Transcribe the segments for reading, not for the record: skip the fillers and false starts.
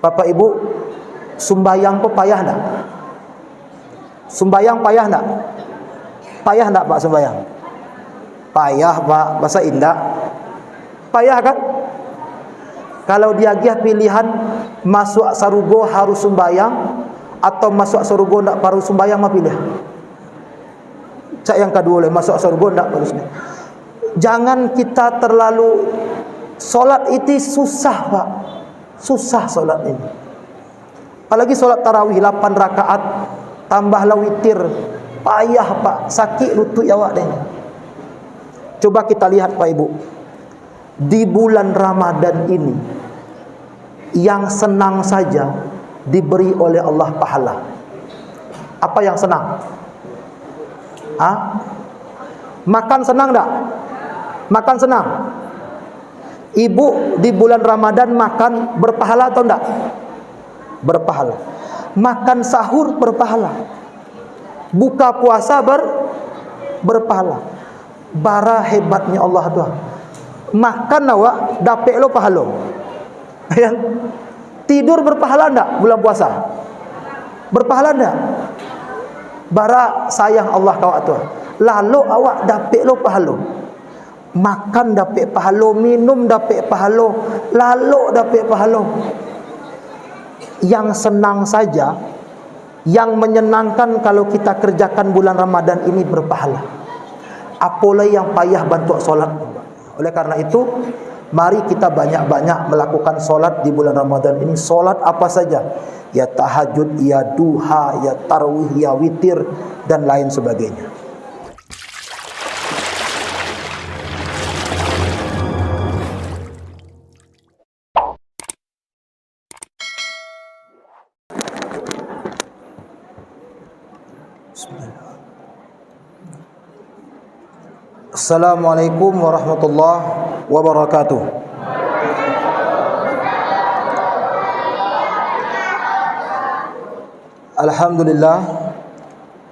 Bapak Ibu, sumbayang kok payah enggak? Sumbayang payah enggak? Payah enggak Pak sumbayang? Payah Pak, bahasa indah. Payah kan? Kalau dia pilihan masuk sarugo harus sumbayang atau masuk sarugo enggak perlu sumbayang, mah pilih. Cak yang kedua oleh masuk sarugo enggak perlu sumbayang. Jangan kita terlalu, solat itu susah Pak. Susah solat ini. Apalagi solat tarawih 8 rakaat tambahlah witir. Payah Pak, sakit lutut awak deh. Coba kita lihat Pak Ibu. Di bulan Ramadan ini yang senang saja diberi oleh Allah pahala. Apa yang senang? Makan senang enggak? Makan senang. Ibu di bulan Ramadan makan berpahala atau enggak? Berpahala. Makan sahur berpahala. Buka puasa berpahala. Bara hebatnya Allah tuh. Makan awak dapat lo pahala. Ya. Tidur berpahala enggak bulan puasa? Berpahala enggak? Bara sayang Allah kau tuh. Lalu awak dapat lo pahala. Makan dapat pahala, minum dapat pahala, lalu dapat pahala. Yang senang saja, yang menyenangkan kalau kita kerjakan bulan Ramadan ini berpahala. Apalagi yang payah bantu solat. Oleh karena itu, mari kita banyak-banyak melakukan solat di bulan Ramadan ini. Solat apa saja, ya tahajud, ya duha, ya tarawih, ya witir, dan lain sebagainya. Assalamualaikum warahmatullahi wabarakatuh. Alhamdulillah,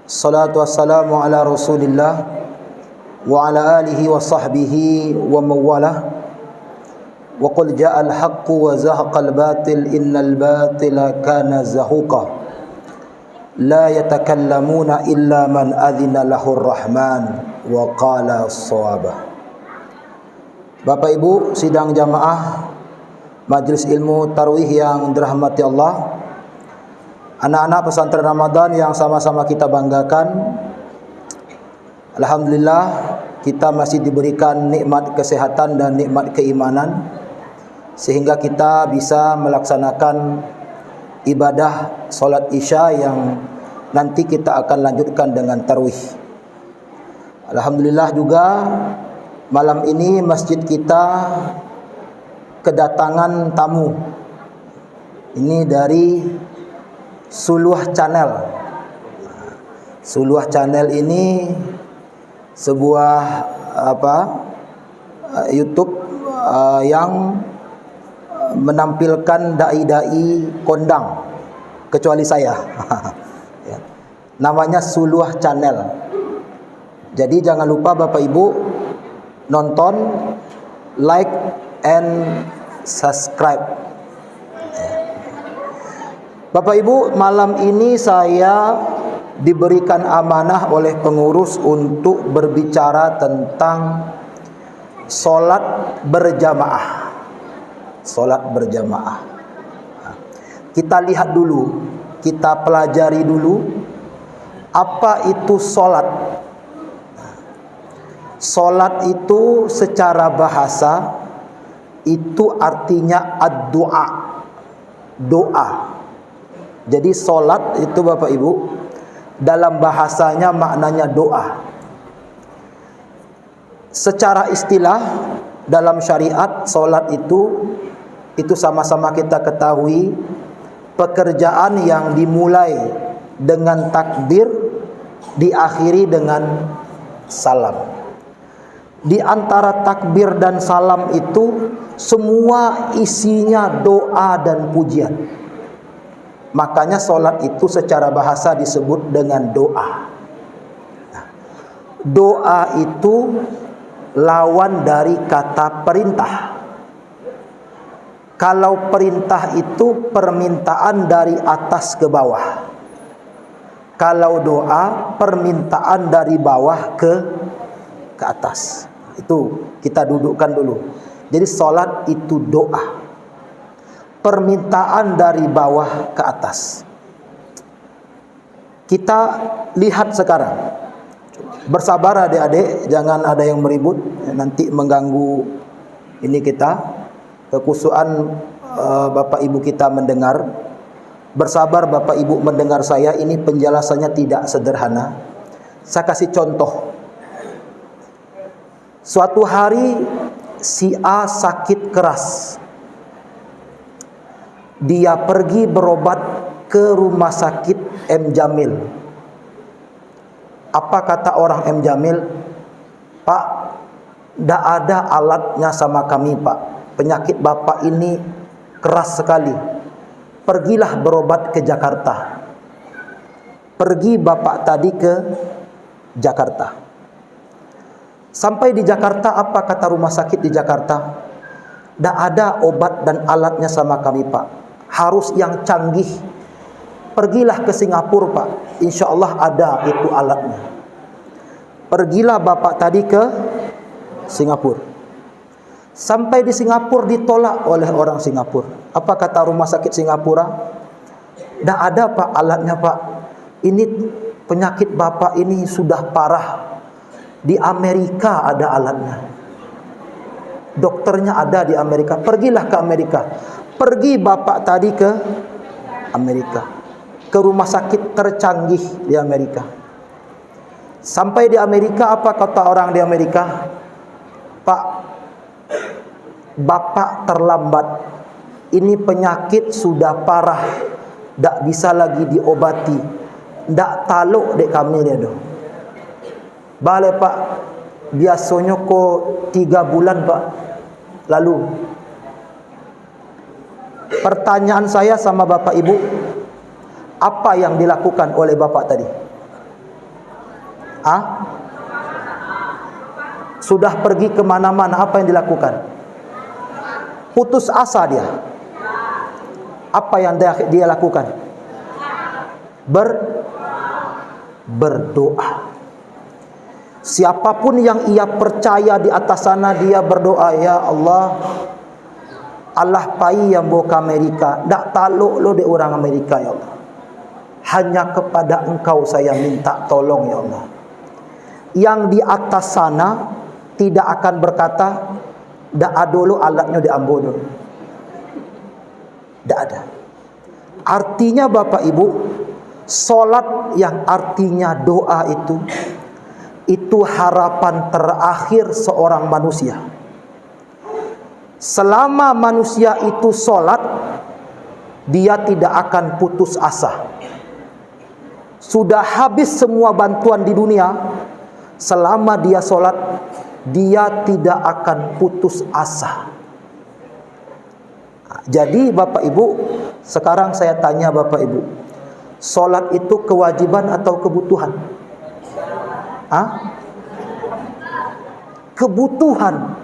salatu wassalamu ala Rasulillah wa ala alihi wa sahbihi wa mawalah. Wa qul ja'al haqqu wa zahaqal batil innal batila kana zahuqa. La yatakallamuna illa man adhina lahur rahman wa qala shawaba. Bapak Ibu sidang jamaah Majelis Ilmu Tarawih yang dirahmati Allah, anak-anak pesantren Ramadan yang sama-sama kita banggakan, alhamdulillah kita masih diberikan nikmat kesehatan dan nikmat keimanan sehingga kita bisa melaksanakan ibadah solat Isya yang nanti kita akan lanjutkan dengan tarawih. Alhamdulillah juga malam ini masjid kita kedatangan tamu. Ini dari Suluh Channel. Suluh Channel ini sebuah YouTube yang menampilkan dai-dai kondang kecuali saya. Ya. Namanya Suluh Channel. Jadi jangan lupa Bapak Ibu nonton, like and subscribe. Bapak Ibu, malam ini saya diberikan amanah oleh pengurus untuk berbicara tentang solat berjamaah. Solat berjamaah. Kita lihat dulu, kita pelajari dulu apa itu solat. Solat itu secara bahasa itu artinya ad-doa, doa. Jadi solat itu Bapak Ibu dalam bahasanya maknanya doa. Secara istilah dalam syariat solat itu sama-sama kita ketahui pekerjaan yang dimulai dengan takbir, diakhiri dengan salam. Di antara takbir dan salam itu semua isinya doa dan pujian. Makanya solat itu secara bahasa disebut dengan doa. Doa itu lawan dari kata perintah. Kalau perintah itu permintaan dari atas ke bawah. Kalau doa permintaan dari bawah ke atas. Itu kita dudukkan dulu. Jadi salat itu doa. Permintaan dari bawah ke atas. Kita lihat sekarang. Bersabar adik-adik, jangan ada yang meribut, nanti mengganggu ini kita. Kekhusuan Bapak Ibu kita mendengar. Bersabar Bapak Ibu mendengar saya, ini penjelasannya tidak sederhana. Saya kasih contoh. Suatu hari si A sakit keras. Dia pergi berobat ke rumah sakit M. Jamil. Apa kata orang M. Jamil? Pak, tidak ada alatnya sama kami Pak. Penyakit Bapak ini keras sekali. Pergilah berobat ke Jakarta. Pergi Bapak tadi ke Jakarta. Sampai di Jakarta, apa kata rumah sakit di Jakarta? Tidak ada obat dan alatnya sama kami Pak. Harus yang canggih. Pergilah ke Singapura Pak. Insya Allah ada itu alatnya. Pergilah Bapak tadi ke Singapura. Sampai di Singapura ditolak oleh orang Singapura. Apa kata rumah sakit Singapura? Tidak ada Pak alatnya Pak. Ini penyakit Bapak ini sudah parah. Di Amerika ada alatnya. Dokternya ada di Amerika. Pergilah ke Amerika. Pergi Bapak tadi ke Amerika. Ke rumah sakit tercanggih di Amerika. Sampai di Amerika, apa kata orang di Amerika? Pak, Bapak terlambat. Ini penyakit sudah parah. Tak bisa lagi diobati. Tak taluk dek kami dia tu. Boleh Pak. Biasanya ko 3 bulan Pak. Lalu. Pertanyaan saya sama Bapak Ibu. Apa yang dilakukan oleh Bapak tadi? Sudah pergi kemana-mana. Apa yang dilakukan? Putus asa dia. Apa yang dia lakukan? Berdoa. Siapapun yang ia percaya di atas sana, dia berdoa, ya Allah, Allah pai yang bawa ke Amerika, tak taluk lo di orang Amerika ya Allah. Hanya kepada Engkau saya minta tolong ya Allah. Yang di atas sana tidak akan berkata, dak ada dulu alatnya diambil dulu. Tak ada. Artinya Bapak Ibu, solat yang artinya doa itu harapan terakhir seorang manusia. Selama manusia itu solat, dia tidak akan putus asa. Sudah habis semua bantuan di dunia, selama dia solat, dia tidak akan putus asa. Jadi Bapak Ibu, sekarang saya tanya Bapak Ibu, solat itu kewajiban atau kebutuhan? Kebutuhan.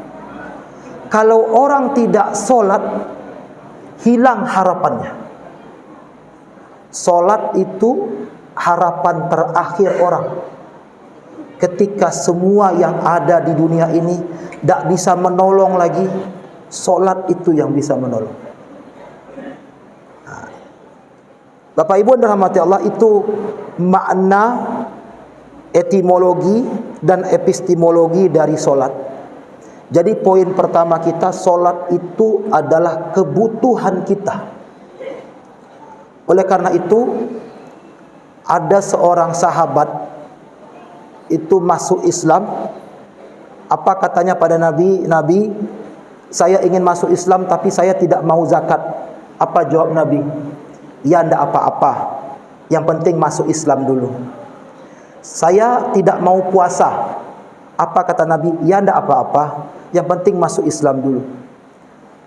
Kalau orang tidak solat, hilang harapannya. Solat itu harapan terakhir orang. Ketika semua yang ada di dunia ini tak bisa menolong lagi, solat itu yang bisa menolong. Bapak Ibu yang dirahmati Allah, itu makna etimologi dan epistemologi dari solat. Jadi poin pertama kita, solat itu adalah kebutuhan kita. Oleh karena itu, ada seorang sahabat itu masuk Islam. Apa katanya pada Nabi? Nabi, saya ingin masuk Islam tapi saya tidak mau zakat. Apa jawab Nabi? Ya, tidak apa-apa. Yang penting masuk Islam dulu. Saya tidak mau puasa. Apa kata Nabi? Ya, tidak apa-apa. Yang penting masuk Islam dulu.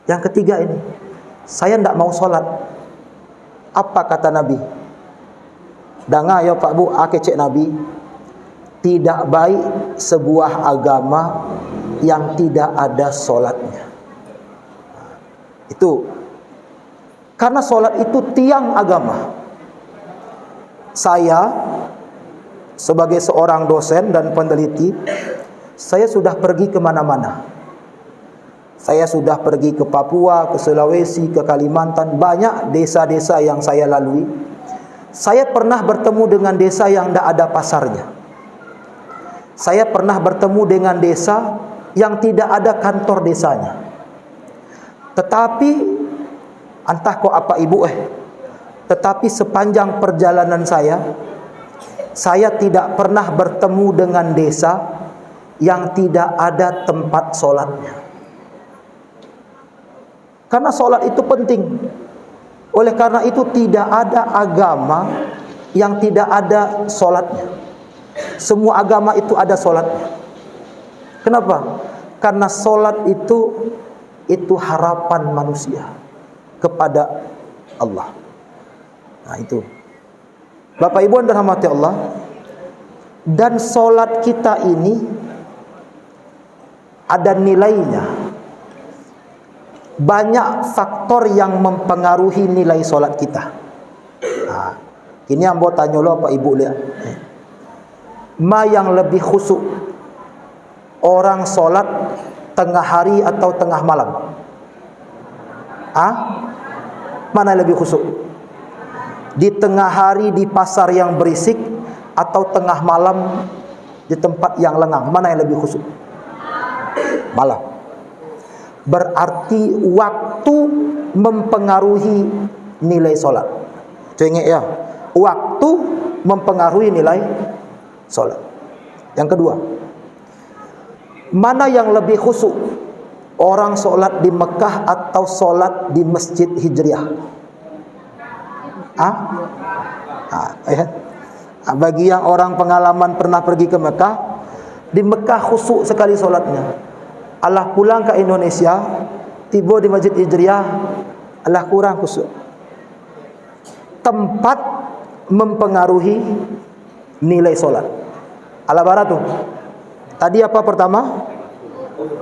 Yang ketiga ini, saya tidak mau sholat. Apa kata Nabi? Dengar ya Pak Bu, cek Nabi, tidak baik sebuah agama yang tidak ada sholatnya. Itu Karena sholat itu tiang agama. Saya sebagai seorang dosen dan peneliti, saya sudah pergi kemana-mana. Saya sudah pergi ke Papua, ke Sulawesi, ke Kalimantan. Banyak desa-desa yang saya lalui. Saya pernah bertemu dengan desa yang tidak ada pasarnya. Saya pernah bertemu dengan desa yang tidak ada kantor desanya. Tetapi entah kok apa ibu tetapi sepanjang perjalanan saya tidak pernah bertemu dengan desa yang tidak ada tempat sholatnya. Karena sholat itu penting. Oleh karena itu tidak ada agama yang tidak ada sholatnya. Semua agama itu ada sholatnya. Kenapa? Karena sholat itu harapan manusia kepada Allah. Nah itu, Bapak Ibu yang dirahmati Allah. Dan solat kita ini ada nilainya. Banyak faktor yang mempengaruhi nilai solat kita. Nah, ini yang mau tanya lo Pak Ibu lihat. Ma yang lebih khusyuk, orang solat tengah hari atau tengah malam? Mana yang lebih khusyuk? Di tengah hari di pasar yang berisik atau tengah malam di tempat yang lengang? Mana yang lebih khusyuk? Malam. Berarti waktu mempengaruhi nilai solat. Ingat ya, waktu mempengaruhi nilai solat. Yang kedua, mana yang lebih khusyuk? Orang solat di Mekah atau solat di Masjid Hijriah? Bagi yang orang pengalaman pernah pergi ke Mekah, di Mekah khusyuk sekali solatnya. Allah pulang ke Indonesia, tiba di Masjid Hijriah, Allah kurang khusyuk. Tempat mempengaruhi nilai solat. Allah barat tuh. Tadi apa pertama?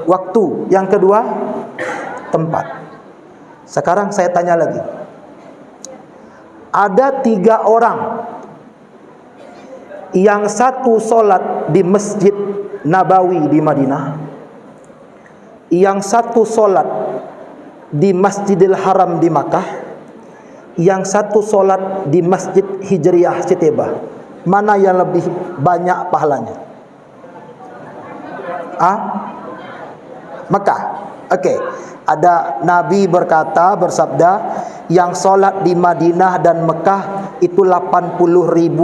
Waktu. Yang kedua, tempat. Sekarang saya tanya lagi. Ada 3 orang. Yang satu solat di Masjid Nabawi di Madinah, yang satu solat di Masjidil Haram di Makkah, yang satu solat di Masjid Hijriah Citeba. Mana yang lebih banyak pahalanya? Mekah. Oke. Ada Nabi bersabda, yang solat di Madinah dan Mekah itu 80.000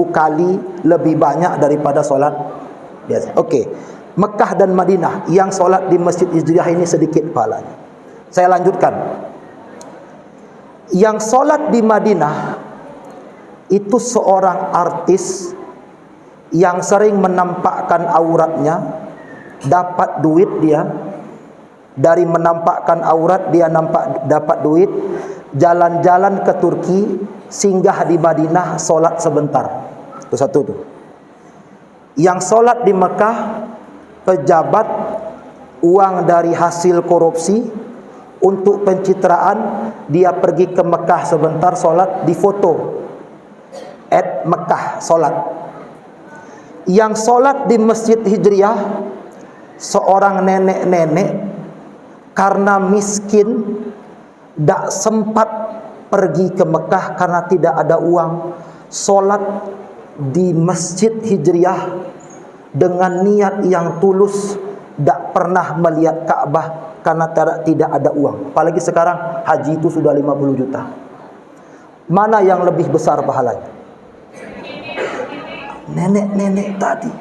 kali lebih banyak daripada solat biasa. Oke. Mekah dan Madinah, yang solat di Masjid Hijriah ini sedikit pahalanya. Saya lanjutkan. Yang solat di Madinah itu seorang artis yang sering menampakkan auratnya, dapat duit dia. Dari menampakkan aurat dia dapat duit. Jalan-jalan ke Turki, singgah di Madinah, solat sebentar. Itu satu tuh. Yang solat di Mekah, pejabat, uang dari hasil korupsi untuk pencitraan, dia pergi ke Mekah sebentar, solat, difoto Mekah, solat. Yang solat di Masjid Hijriah, seorang nenek-nenek karena miskin, tidak sempat pergi ke Mekah karena tidak ada uang, solat di Masjid Hijriah dengan niat yang tulus, tidak pernah melihat Ka'bah karena tidak ada uang. Apalagi sekarang haji itu sudah 50 juta. Mana yang lebih besar pahalanya? Nenek-nenek tadi.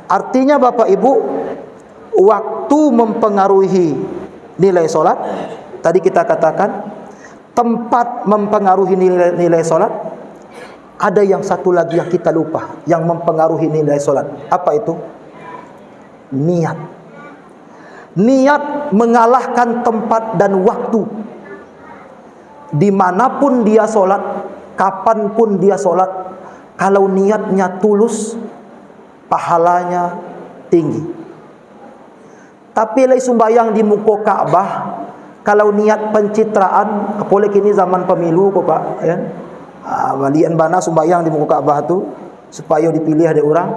Artinya Bapak Ibu, waktu mempengaruhi nilai solat. Tadi kita katakan tempat mempengaruhi nilai solat. Ada yang satu lagi yang kita lupa, yang mempengaruhi nilai solat. Apa itu? Niat. Niat mengalahkan tempat dan waktu. Dimanapun dia solat, kapanpun dia solat, kalau niatnya tulus, pahalanya tinggi. Tapi lagi sembahyang di muka Ka'bah, Kalau niat pencitraan, apalagi kini zaman pemilu kok Pak, ya. Walian bana sembahyang di muka Ka'bah tu supaya dipilih ada orang.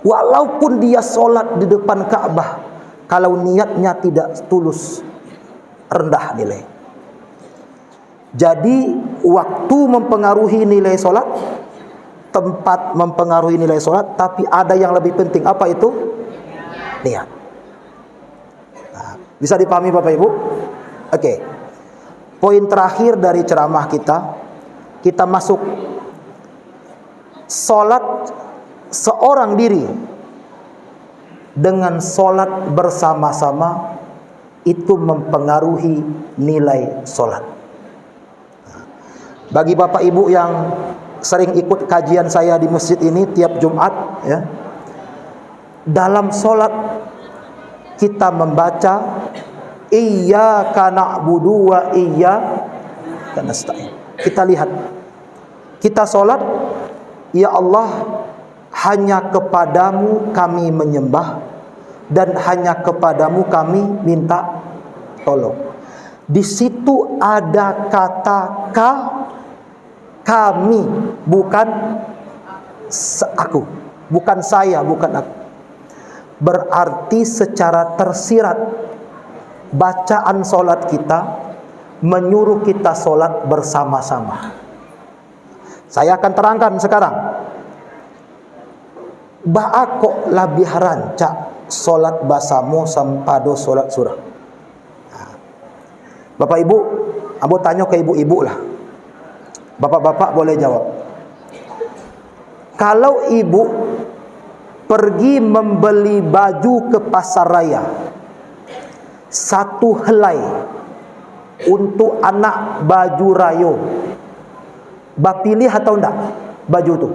Walaupun dia solat di depan Ka'bah, kalau niatnya tidak tulus, rendah nilai. Jadi waktu mempengaruhi nilai solat, tempat mempengaruhi nilai solat, tapi ada yang lebih penting. Apa itu? Niat. Nah, bisa dipahami Bapak Ibu? Oke. Poin terakhir dari ceramah kita masuk solat seorang diri dengan solat bersama-sama itu mempengaruhi nilai solat. Bagi Bapak Ibu yang sering ikut kajian saya di masjid ini tiap Jumat, ya, dalam solat kita membaca iyyaka na'budu wa iyyaka nasta'in. Kita lihat, kita solat, ya Allah, hanya kepadamu kami menyembah dan hanya kepadamu kami minta tolong. Di situ ada kata kami, bukan aku, bukan saya, bukan aku. Berarti secara tersirat bacaan solat kita menyuruh kita solat bersama-sama. Saya akan terangkan sekarang. Ba'a kok lebih rancak solat basamo sampado solat surah. Bapak Ibu, Abu tanya ke ibu-ibu lah. Bapak-bapak boleh jawab. Kalau ibu pergi membeli baju ke pasar raya, satu helai untuk anak baju rayo, bapilih atau enggak baju tu?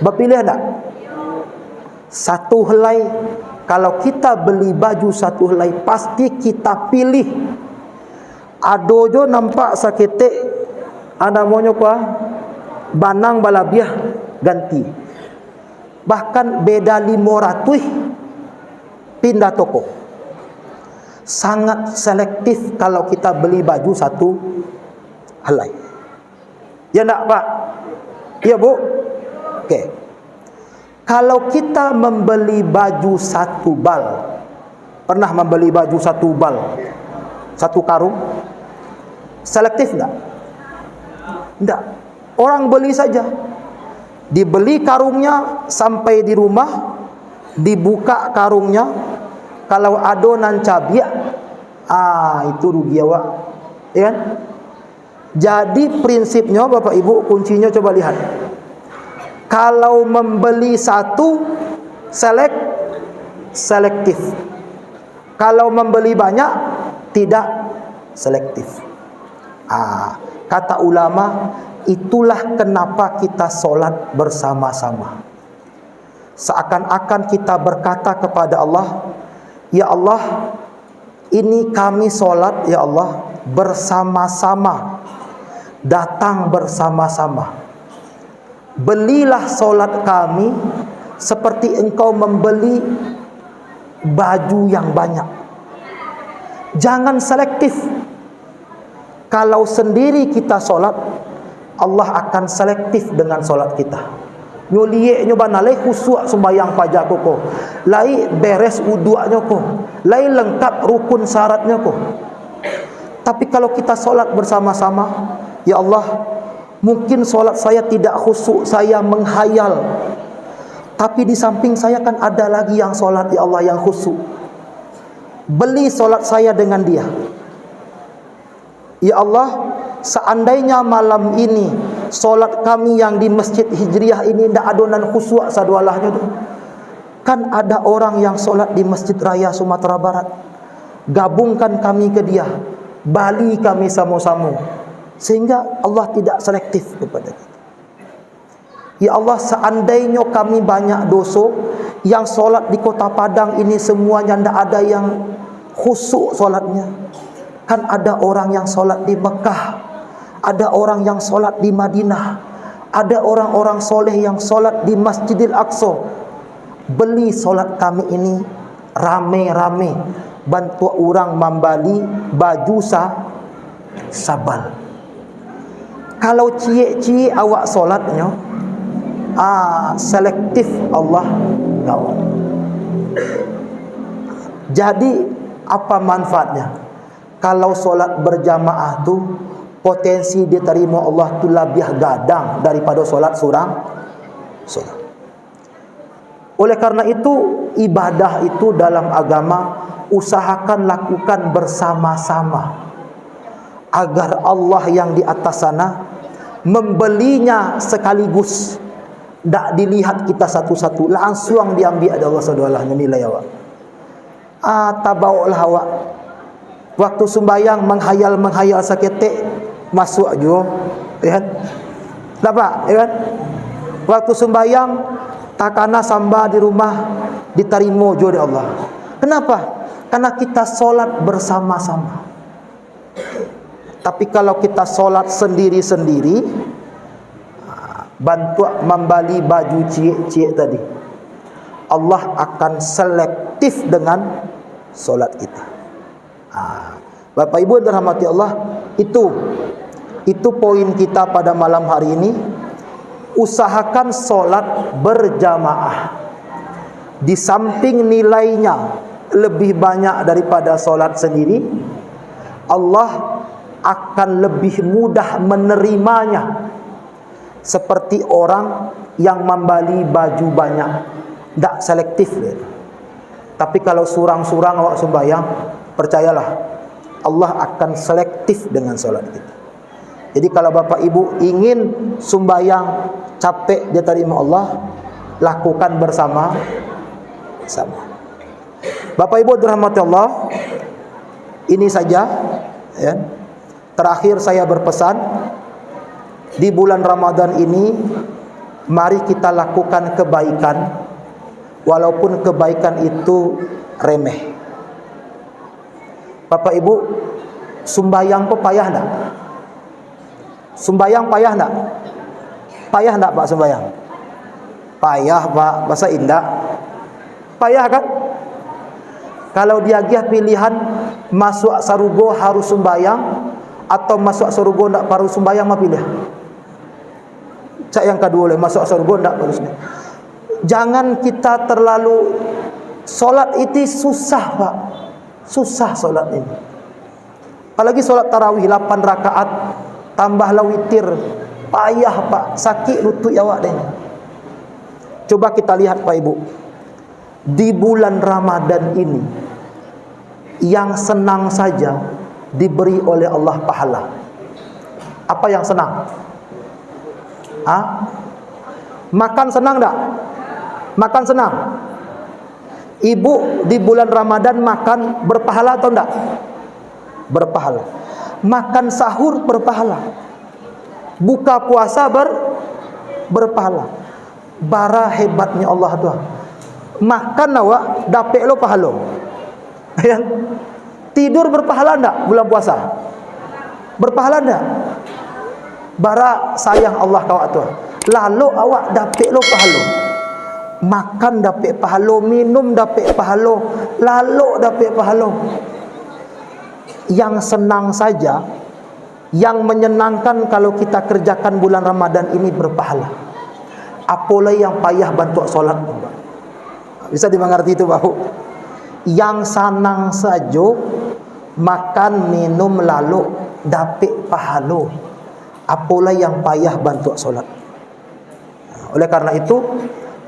Bapilih enggak? Satu helai. Kalau kita beli baju satu helai, pasti kita pilih. Adojo nampak sakete, ada monyo kuah banang balabiah ganti. Bahkan beda 500 pindah toko. Sangat selektif kalau kita beli baju satu helai. Ya enggak Pak? Ya Bu? Oke. Kalau kita membeli baju satu bal, pernah membeli baju satu bal, satu karung, selektif enggak? Enggak. Orang beli saja. Dibeli karungnya sampai di rumah, dibuka karungnya, kalau adonan cabiak, itu rugi awak, ya kan? Jadi prinsipnya Bapak Ibu, kuncinya coba lihat. Kalau membeli satu, selektif. Kalau membeli banyak, tidak selektif. Kata ulama, itulah kenapa kita solat bersama-sama. Seakan-akan kita berkata kepada Allah, ya Allah, ini kami solat, ya Allah, bersama-sama, datang bersama-sama. Belilah solat kami seperti engkau membeli baju yang banyak. Jangan selektif. Kalau sendiri kita solat, Allah akan selektif dengan solat kita. Nyoliye nyoba nalai khusyuk sembahyang pajak koko, lai beres wudu'nya ko, lai lengkap rukun syaratnya ko. Tapi kalau kita solat bersama-sama, ya Allah, mungkin solat saya tidak khusyuk, saya menghayal, tapi di samping saya kan ada lagi yang solat, ya Allah, yang khusyuk. Beli solat saya dengan dia. Ya Allah, seandainya malam ini solat kami yang di Masjid Hijriah ini tidak adonan khusyuk sadualahnya tu, kan ada orang yang solat di Masjid Raya Sumatera Barat. Gabungkan kami ke dia, bali kami sama-sama, sehingga Allah tidak selektif kepada kita. Ya Allah, seandainya kami banyak dosa, yang solat di Kota Padang ini semuanya tidak ada yang khusyuk solatnya. Kan ada orang yang solat di Mekah, ada orang yang solat di Madinah, ada orang-orang soleh yang solat di Masjidil Aqsa. Beli solat kami ini rame-rame, bantu orang membali baju sabal. Kalau cie-cie awak solatnya, selektif Allah gawat. Jadi apa manfaatnya? Kalau solat berjamaah tu potensi diterima Allah tu lebih gadang daripada solat seorang. Oleh karena itu, ibadah itu dalam agama usahakan lakukan bersama-sama agar Allah yang di atas sana membelinya sekaligus, tak dilihat kita satu-satu, langsung diambil ada Allah SWT nilai awak. Tabauklah awak waktu sembahyang menghayal seketik masuk juga, ya kan? Dapat, ya kan? Waktu sembahyang takana samba di rumah diterima juga oleh Allah. Kenapa? Karena kita solat bersama-sama. Tapi kalau kita solat sendiri-sendiri, bantu membali baju cie-cie tadi, Allah akan selektif dengan solat kita. Bapak Ibu dirahmati Allah, itu poin kita pada malam hari ini. Usahakan solat berjamaah. Di samping nilainya lebih banyak daripada solat sendiri, Allah akan lebih mudah menerimanya. Seperti orang yang membali baju banyak, tak selektif. Tapi kalau surang-surang awak sembahyang, percayalah Allah akan selektif dengan solat kita. Jadi kalau Bapak Ibu ingin sembahyang capek diterima Allah, lakukan bersama. Bapak Ibu dirahmati Allah, ini saja, ya. Terakhir saya berpesan, di bulan Ramadan ini mari kita lakukan kebaikan, walaupun kebaikan itu remeh. Bapak Ibu, sembahyang kok payah enggak? Sembahyang payah enggak? Payah enggak Pak sembahyang? Payah Pak, bahasa indah. Payah kan? Kalau dia pilihan masuk sarugo harus sembahyang atau masuk sarugo enggak perlu sembahyang, mah pilih. Cak yang kedua le, masuk sarugo enggak perlu sembahyang. Jangan kita terlalu, solat itu susah Pak. Susah solat ini. Apalagi solat tarawih 8 rakaat tambahlah witir, payah Pak, sakit lutut awak deh. Coba kita lihat Pak Ibu, di bulan Ramadan ini yang senang saja diberi oleh Allah pahala. Apa yang senang? Makan senang tak? Makan senang. Ibu di bulan Ramadan makan berpahala atau enggak? Berpahala. Makan sahur berpahala. Buka puasa berpahala. Bara hebatnya Allah tuh. Makan awak dapat lo pahala. Ya. Tidur berpahala enggak bulan puasa? Berpahala enggak? Bara sayang Allah kawak tuh. Lalu awak dapat lo pahala. Makan dapat pahala, minum dapat pahala, lalu dapat pahala. Yang senang saja, yang menyenangkan kalau kita kerjakan bulan Ramadan ini berpahala. Apalagi yang payah bantu solat. Bisa dimengerti itu bahu? Yang senang saja makan, minum, lalu dapat pahala. Apalagi yang payah bantu solat. Oleh karena itu,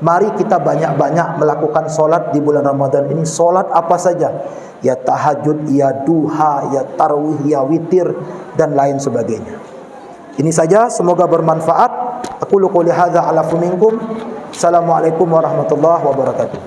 mari kita banyak-banyak melakukan solat di bulan Ramadan ini. Solat apa saja, ya tahajud, ya duha, ya tarawih, ya witir, dan lain sebagainya. Ini saja, semoga bermanfaat. Aku qouli hadza ala minkum. Assalamualaikum warahmatullahi wabarakatuh.